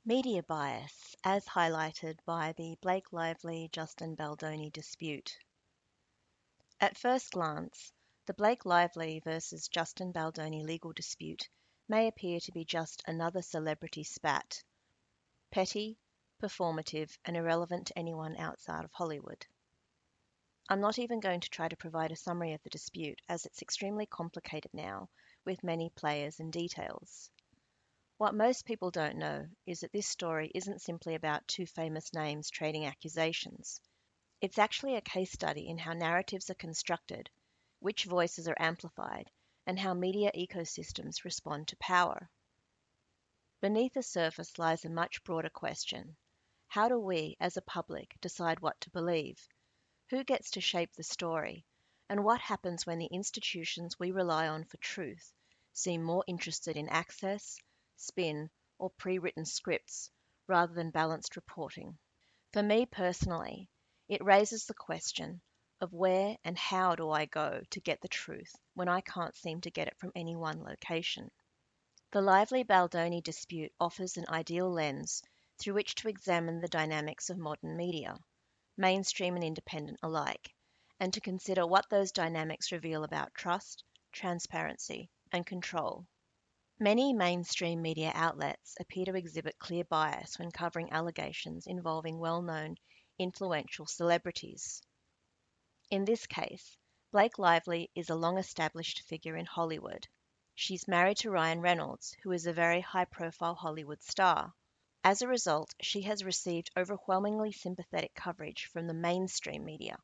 Media bias, as highlighted by the Blake Lively-Justin Baldoni dispute. At first glance, the Blake Lively versus Justin Baldoni legal dispute may appear to be just another celebrity spat, petty, performative, and irrelevant to anyone outside of Hollywood. I'm not even going to try to provide a summary of the dispute, as it's extremely complicated now, with many players and details. What most people don't know is that this story isn't simply about two famous names trading accusations. It's actually a case study in how narratives are constructed, which voices are amplified, and how media ecosystems respond to power. Beneath the surface lies a much broader question. How do we, as a public, decide what to believe? Who gets to shape the story? And what happens when the institutions we rely on for truth seem more interested in access, spin, or pre-written scripts rather than balanced reporting? For me personally, it raises the question of where and how do I go to get the truth when I can't seem to get it from any one location? The Lively-Baldoni dispute offers an ideal lens through which to examine the dynamics of modern media, mainstream and independent alike, and to consider what those dynamics reveal about trust, transparency, and control. Many mainstream media outlets appear to exhibit clear bias when covering allegations involving well-known, influential celebrities. In this case, Blake Lively is a long-established figure in Hollywood. She's married to Ryan Reynolds, who is a very high-profile Hollywood star. As a result, she has received overwhelmingly sympathetic coverage from the mainstream media,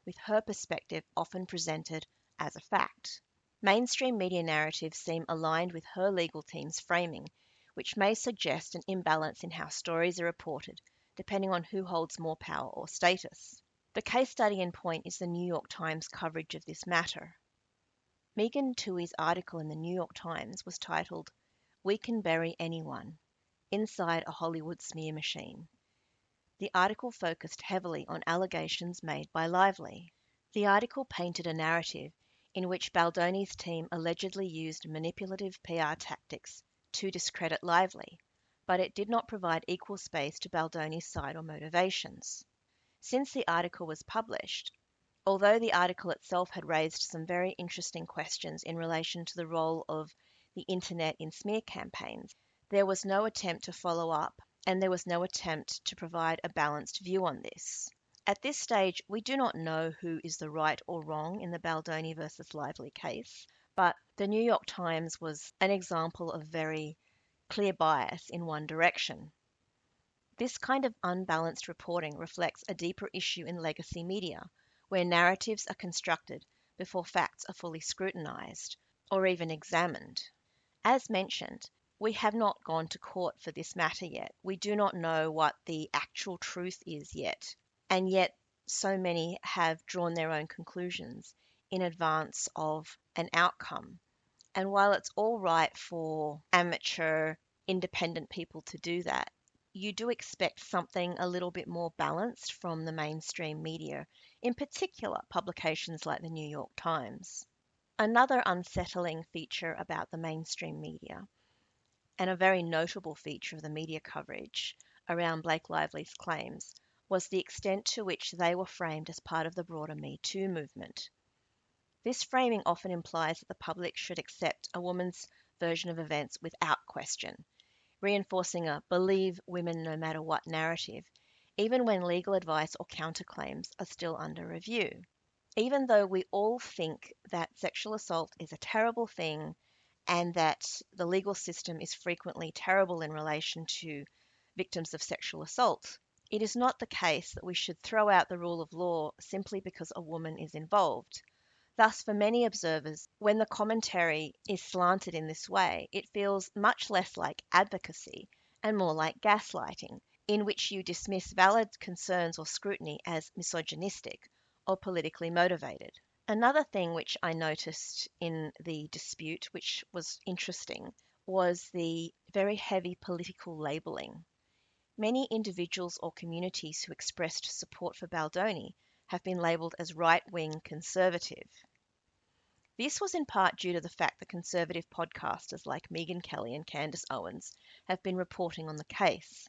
with her perspective often presented as a fact. Mainstream media narratives seem aligned with her legal team's framing, which may suggest an imbalance in how stories are reported, depending on who holds more power or status. The case study in point is the New York Times coverage of this matter. Megan Tuohy's article in the New York Times was titled, "We Can Bury Anyone: Inside a Hollywood Smear Machine." The article focused heavily on allegations made by Lively. The article painted a narrative in which Baldoni's team allegedly used manipulative PR tactics to discredit Lively, but it did not provide equal space to Baldoni's side or motivations. Since the article was published, although the article itself had raised some very interesting questions in relation to the role of the internet in smear campaigns, there was no attempt to follow up, and there was no attempt to provide a balanced view on this. At this stage, we do not know who is the right or wrong in the Baldoni versus Lively case, but the New York Times was an example of very clear bias in one direction. This kind of unbalanced reporting reflects a deeper issue in legacy media, where narratives are constructed before facts are fully scrutinized or even examined. As mentioned, we have not gone to court for this matter yet. We do not know what the actual truth is yet. And yet, so many have drawn their own conclusions in advance of an outcome. And while it's all right for amateur, independent people to do that, you do expect something a little bit more balanced from the mainstream media, in particular publications like the New York Times. Another unsettling feature about the mainstream media, and a very notable feature of the media coverage around Blake Lively's claims, was the extent to which they were framed as part of the broader Me Too movement. This framing often implies that the public should accept a woman's version of events without question, reinforcing a believe women no matter what narrative, even when legal advice or counterclaims are still under review. Even though we all think that sexual assault is a terrible thing and that the legal system is frequently terrible in relation to victims of sexual assault, it is not the case that we should throw out the rule of law simply because a woman is involved. Thus, for many observers, when the commentary is slanted in this way, it feels much less like advocacy and more like gaslighting, in which you dismiss valid concerns or scrutiny as misogynistic or politically motivated. Another thing which I noticed in the dispute, which was interesting, was the very heavy political labelling. Many individuals or communities who expressed support for Baldoni have been labelled as right-wing conservative. This was in part due to the fact that conservative podcasters like Megyn Kelly and Candace Owens have been reporting on the case.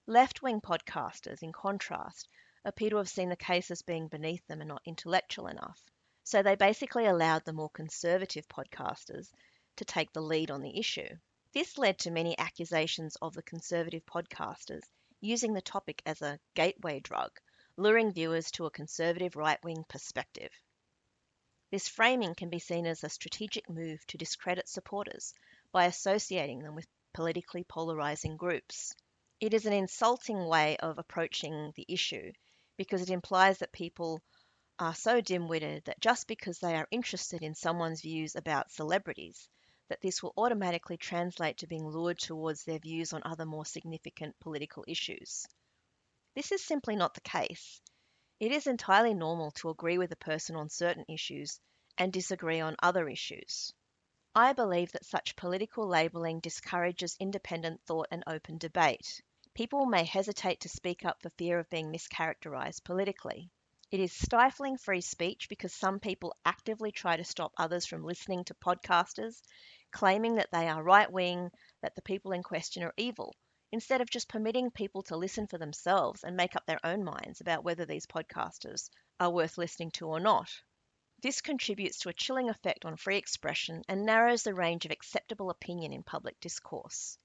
Left-wing podcasters, in contrast, appear to have seen the case as being beneath them and not intellectual enough. So they basically allowed the more conservative podcasters to take the lead on the issue. This led to many accusations of the conservative podcasters using the topic as a gateway drug, luring viewers to a conservative right-wing perspective. This framing can be seen as a strategic move to discredit supporters by associating them with politically polarizing groups. It is an insulting way of approaching the issue because it implies that people are so dim-witted that just because they are interested in someone's views about celebrities, that this will automatically translate to being lured towards their views on other more significant political issues. This is simply not the case. It is entirely normal to agree with a person on certain issues and disagree on other issues. I believe that such political labeling discourages independent thought and open debate. People may hesitate to speak up for fear of being mischaracterized politically. It is stifling free speech because some people actively try to stop others from listening to podcasters, claiming that they are right wing, that the people in question are evil, instead of just permitting people to listen for themselves and make up their own minds about whether these podcasters are worth listening to or not. This contributes to a chilling effect on free expression and narrows the range of acceptable opinion in public discourse.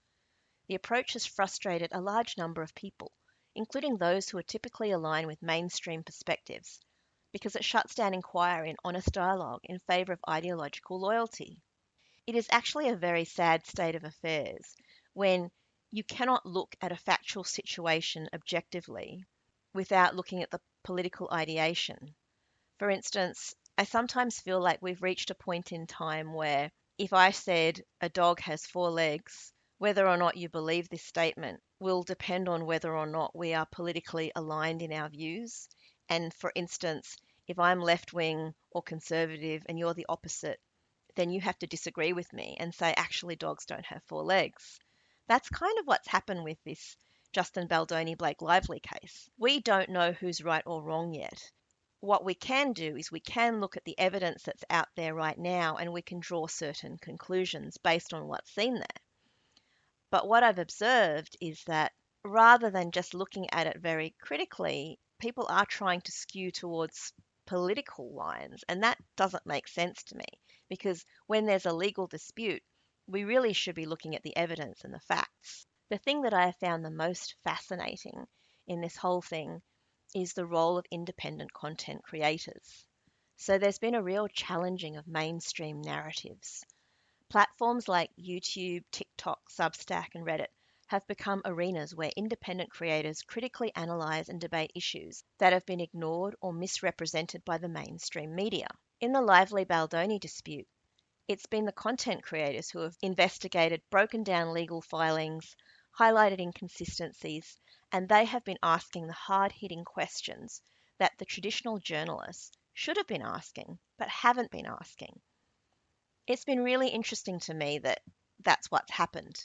The approach has frustrated a large number of people, including those who are typically aligned with mainstream perspectives, because it shuts down inquiry and honest dialogue in favour of ideological loyalty. It is actually a very sad state of affairs when you cannot look at a factual situation objectively without looking at the political ideation. For instance, I sometimes feel like we've reached a point in time where if I said a dog has four legs, whether or not you believe this statement will depend on whether or not we are politically aligned in our views. And for instance, if I'm left wing or conservative and you're the opposite, then you have to disagree with me and say, actually, dogs don't have four legs. That's kind of what's happened with this Justin Baldoni Blake Lively case. We don't know who's right or wrong yet. What we can do is we can look at the evidence that's out there right now and we can draw certain conclusions based on what's seen there. But what I've observed is that rather than just looking at it very critically, people are trying to skew towards political lines, and that doesn't make sense to me because when there's a legal dispute, we really should be looking at the evidence and the facts. The thing that I have found the most fascinating in this whole thing is the role of independent content creators. So there's been a real challenging of mainstream narratives. Platforms like YouTube, TikTok, Substack, and Reddit have become arenas where independent creators critically analyze and debate issues that have been ignored or misrepresented by the mainstream media. In the Lively Baldoni dispute, it's been the content creators who have investigated, broken down legal filings, highlighted inconsistencies, and they have been asking the hard-hitting questions that the traditional journalists should have been asking, but haven't been asking. It's been really interesting to me that that's what's happened.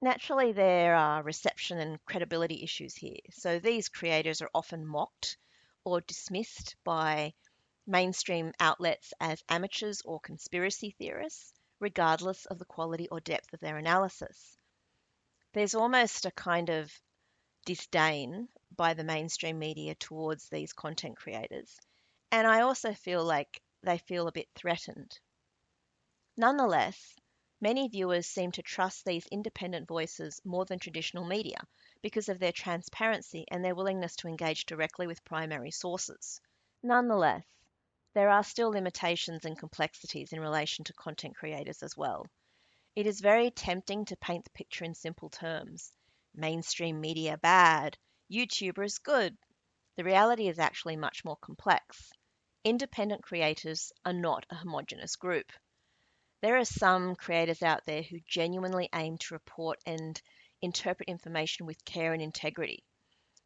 Naturally, there are reception and credibility issues here. So these creators are often mocked or dismissed by mainstream outlets as amateurs or conspiracy theorists, regardless of the quality or depth of their analysis. There's almost a kind of disdain by the mainstream media towards these content creators. And I also feel like they feel a bit threatened. Nonetheless, many viewers seem to trust these independent voices more than traditional media because of their transparency and their willingness to engage directly with primary sources. Nonetheless, there are still limitations and complexities in relation to content creators as well. It is very tempting to paint the picture in simple terms. Mainstream media bad, YouTubers good. The reality is actually much more complex. Independent creators are not a homogenous group. There are some creators out there who genuinely aim to report and interpret information with care and integrity.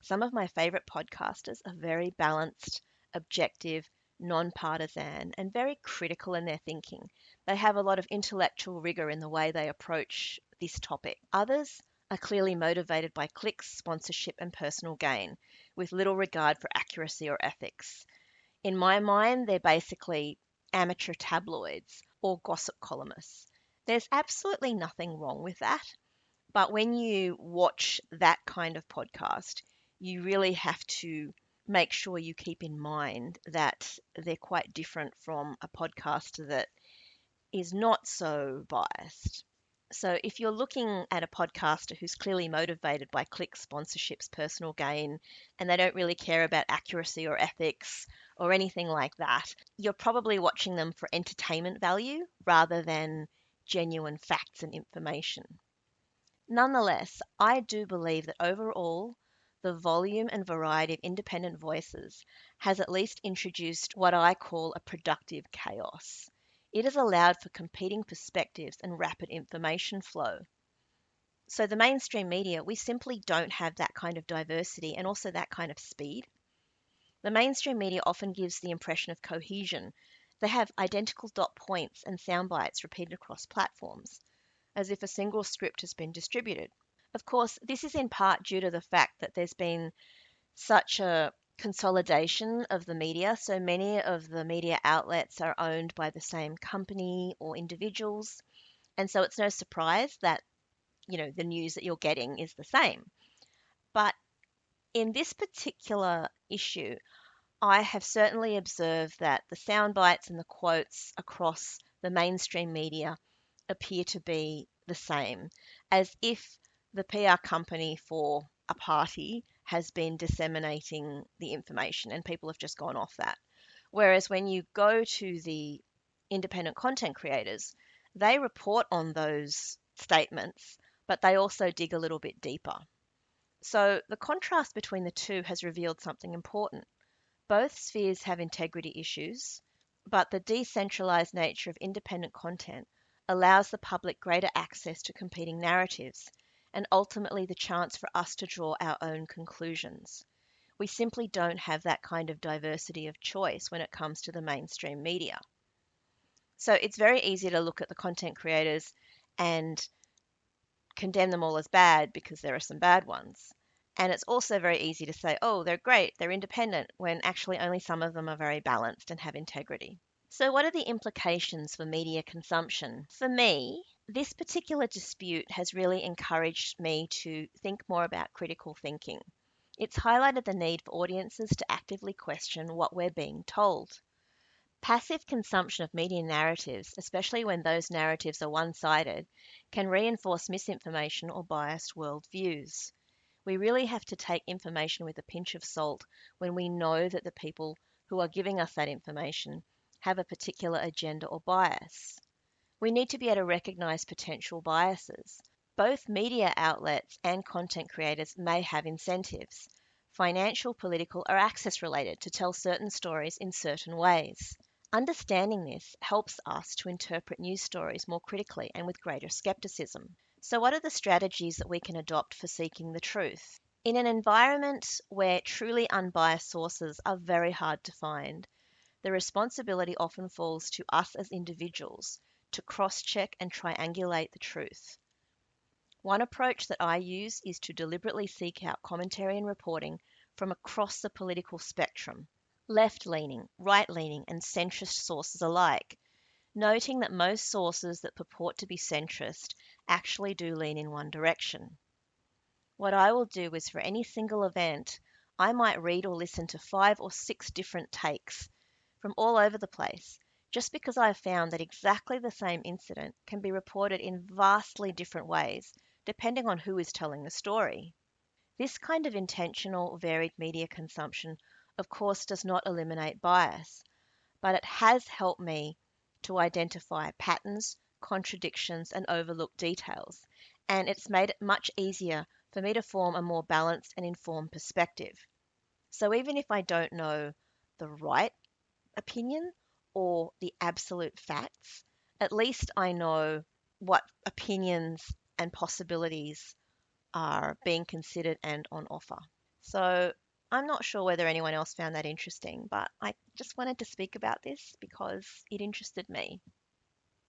Some of my favorite podcasters are very balanced, objective, non-partisan, and very critical in their thinking. They have a lot of intellectual rigor in the way they approach this topic. Others are clearly motivated by clicks, sponsorship, and personal gain, with little regard for accuracy or ethics. In my mind, they're basically amateur tabloids or gossip columnists. There's absolutely nothing wrong with that, But when you watch that kind of podcast, you really have to make sure you keep in mind that they're quite different from a podcast that is not so biased. So if you're looking at a podcaster who's clearly motivated by clicks, sponsorships, personal gain, and they don't really care about accuracy or ethics or anything like that, you're probably watching them for entertainment value rather than genuine facts and information. Nonetheless, I do believe that overall, the volume and variety of independent voices has at least introduced what I call a productive chaos. It has allowed for competing perspectives and rapid information flow. So, the mainstream media, we simply don't have that kind of diversity and also that kind of speed. The mainstream media often gives the impression of cohesion. They have identical dot points and sound bites repeated across platforms, as if a single script has been distributed. Of course, this is in part due to the fact that there's been such a consolidation of the media. So many of the media outlets are owned by the same company or individuals. And so it's no surprise that, the news that you're getting is the same. But in this particular issue, I have certainly observed that the sound bites and the quotes across the mainstream media appear to be the same, as if the PR company for a party has been disseminating the information and people have just gone off that. Whereas when you go to the independent content creators, they report on those statements, but they also dig a little bit deeper. So the contrast between the two has revealed something important. Both spheres have integrity issues, but the decentralized nature of independent content allows the public greater access to competing narratives and ultimately the chance for us to draw our own conclusions. We simply don't have that kind of diversity of choice when it comes to the mainstream media. So it's very easy to look at the content creators and condemn them all as bad because there are some bad ones. And it's also very easy to say, oh, they're great, they're independent, when actually only some of them are very balanced and have integrity. So, what are the implications for media consumption? For me, this particular dispute has really encouraged me to think more about critical thinking. It's highlighted the need for audiences to actively question what we're being told. Passive consumption of media narratives, especially when those narratives are one sided, can reinforce misinformation or biased worldviews. We really have to take information with a pinch of salt when we know that the people who are giving us that information have a particular agenda or bias. We need to be able to recognize potential biases. Both media outlets and content creators may have incentives, financial, political, or access related, to tell certain stories in certain ways. Understanding this helps us to interpret news stories more critically and with greater skepticism. So, what are the strategies that we can adopt for seeking the truth? In an environment where truly unbiased sources are very hard to find, the responsibility often falls to us as individuals to cross check and triangulate the truth. One approach that I use is to deliberately seek out commentary and reporting from across the political spectrum, left leaning, right leaning, and centrist sources alike, noting that most sources that purport to be centrist actually do lean in one direction. What I will do is for any single event, I might read or listen to 5 or 6 different takes from all over the place, just because I have found that exactly the same incident can be reported in vastly different ways, depending on who is telling the story. This kind of intentional, varied media consumption, of course, does not eliminate bias, but it has helped me to identify patterns, contradictions, and overlooked details, and it's made it much easier for me to form a more balanced and informed perspective. So even if I don't know the right opinion or the absolute facts, at least I know what opinions and possibilities are being considered and on offer. So I'm not sure whether anyone else found that interesting, but I just wanted to speak about this because it interested me.